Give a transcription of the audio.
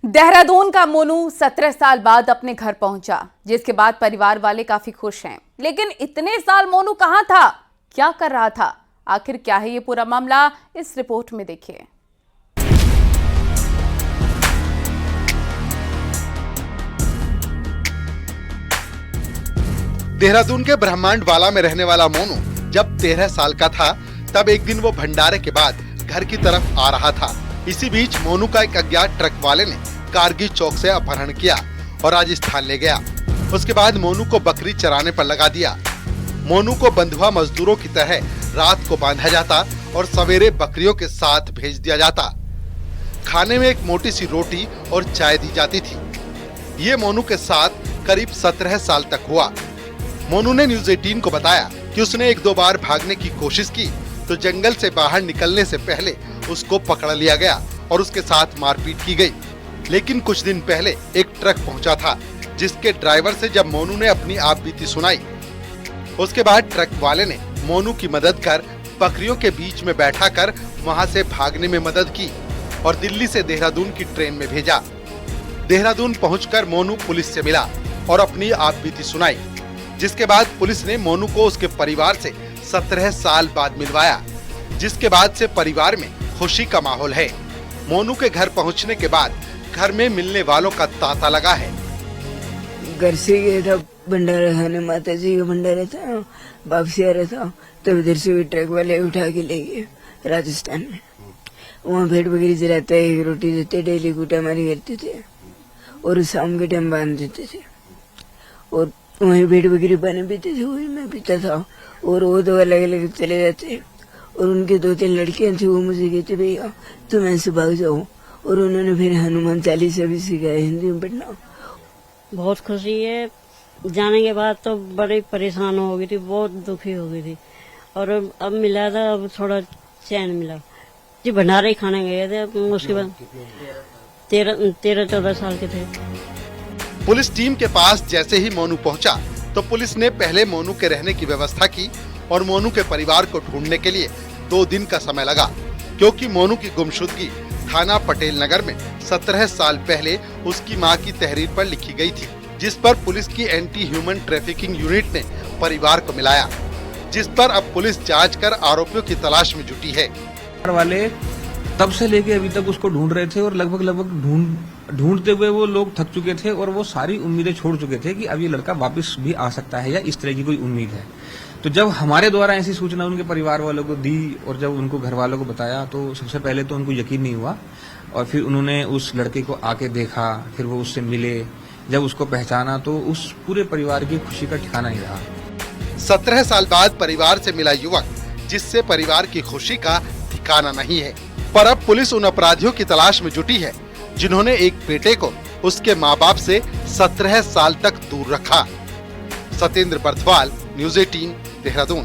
देहरादून का मोनू 17 साल बाद अपने घर पहुंचा, जिसके बाद परिवार वाले काफी खुश हैं। लेकिन इतने साल मोनू कहां था, क्या कर रहा था, आखिर क्या है ये पूरा मामला, इस रिपोर्ट में देखिए। देहरादून के ब्रह्मांडवाला में रहने वाला मोनू जब 13 साल का था, तब एक दिन वो भंडारे के बाद घर की तरफ आ रहा था। इसी बीच मोनू का एक अज्ञात ट्रक वाले ने कारगिल चौक से अपहरण किया और राजस्थान ले गया। उसके बाद मोनू को बकरी चराने पर लगा दिया। मोनू को बंधुआ मजदूरों की तरह रात को बांधा जाता और सवेरे बकरियों के साथ भेज दिया जाता। खाने में एक मोटी सी रोटी और चाय दी जाती थी। ये मोनू के साथ करीब 17 साल तक हुआ। मोनू ने न्यूज़ 18 को बताया कि उसने एक दो बार भागने की कोशिश की तो जंगल से बाहर निकलने से पहले उसको पकड़ लिया गया और उसके साथ मारपीट की गई। लेकिन कुछ दिन पहले एक ट्रक पहुंचा था, जिसके ड्राइवर से जब मोनू ने अपनी आपबीती सुनाई, उसके बाद ट्रक वाले ने मोनू की मदद कर बकरियों के बीच में बैठाकर वहां से भागने में मदद की और दिल्ली से देहरादून की ट्रेन में भेजा। देहरादून पहुंचकर मोनू पुलिस से मिला और अपनी आपबीती सुनाई, जिसके बाद पुलिस ने मोनू को उसके परिवार से 17 साल बाद मिलवाया, जिसके बाद से परिवार में खुशी का माहौल है। मोनू के घर पहुंचने के बाद घर में मिलने वालों का तांता लगा है। घर से गया था भंडारा खाने, माता जी का भंडारा था, वापसी आ रहा था तब इधर से भी ट्रक वाले उठा के ले गए राजस्थान में। वहाँ भेड़ बकरी चलाता है, एक रोटी देते, डेली कूटा मारी करते थे और शाम के टाइम बांध देते थे और वहीं भेड़ बकरी पानी पीते थे, वही मैं पीता था और वो दो अलग अलग चले जाते। और उनके 2-3 लड़कियां थी, वो मुझे कहते भैया तुम ऐसे भाग जाओ, और उन्होंने फिर हनुमान चालीसा भी सिखाया हिंदी में पढ़ना। बहुत खुशी है। जाने के बाद तो बड़ी परेशान हो गई थी, बहुत दुखी हो गई थी और अब मिला था, अब थोड़ा चैन मिला जी। भंडारे ही खाने गए थे, उसके बाद 13-14 साल के थे। पुलिस टीम के पास जैसे ही मोनू पहुंचा तो पुलिस ने पहले मोनू के रहने की व्यवस्था की और मोनू के परिवार को ढूंढने के लिए 2 दिन का समय लगा, क्योंकि मोनू की गुमशुदगी थाना पटेल नगर में 17 साल पहले उसकी मां की तहरीर पर लिखी गई थी, जिस पर पुलिस की एंटी ह्यूमन ट्रैफिकिंग यूनिट ने परिवार को मिलाया, जिस पर अब पुलिस जांच कर आरोपियों की तलाश में जुटी है। वाले तब से लेके अभी तक उसको ढूंढ रहे थे और लगभग ढूंढते हुए वो लोग थक चुके थे और वो सारी उम्मीदें छोड़ चुके थे कि अब ये लड़का वापस भी आ सकता है या इस तरह की कोई उम्मीद है। तो जब हमारे द्वारा ऐसी सूचना उनके परिवार वालों को दी और जब उनको घर वालों को बताया तो सबसे पहले तो उनको यकीन नहीं हुआ और फिर उन्होंने उस लड़के को आके देखा, फिर वो उससे मिले, जब उसको पहचाना तो उस पूरे परिवार की खुशी का ठिकाना नहीं रहा। 17 साल बाद परिवार से मिला युवक, जिससे परिवार की खुशी का ठिकाना नहीं है। पर अब पुलिस उन अपराधियों की तलाश में जुटी है जिन्होंने एक बेटे को उसके माँ बाप से 17 साल तक दूर रखा। सत्येंद्र बर्थवाल, न्यूज़ 18, देहरादून।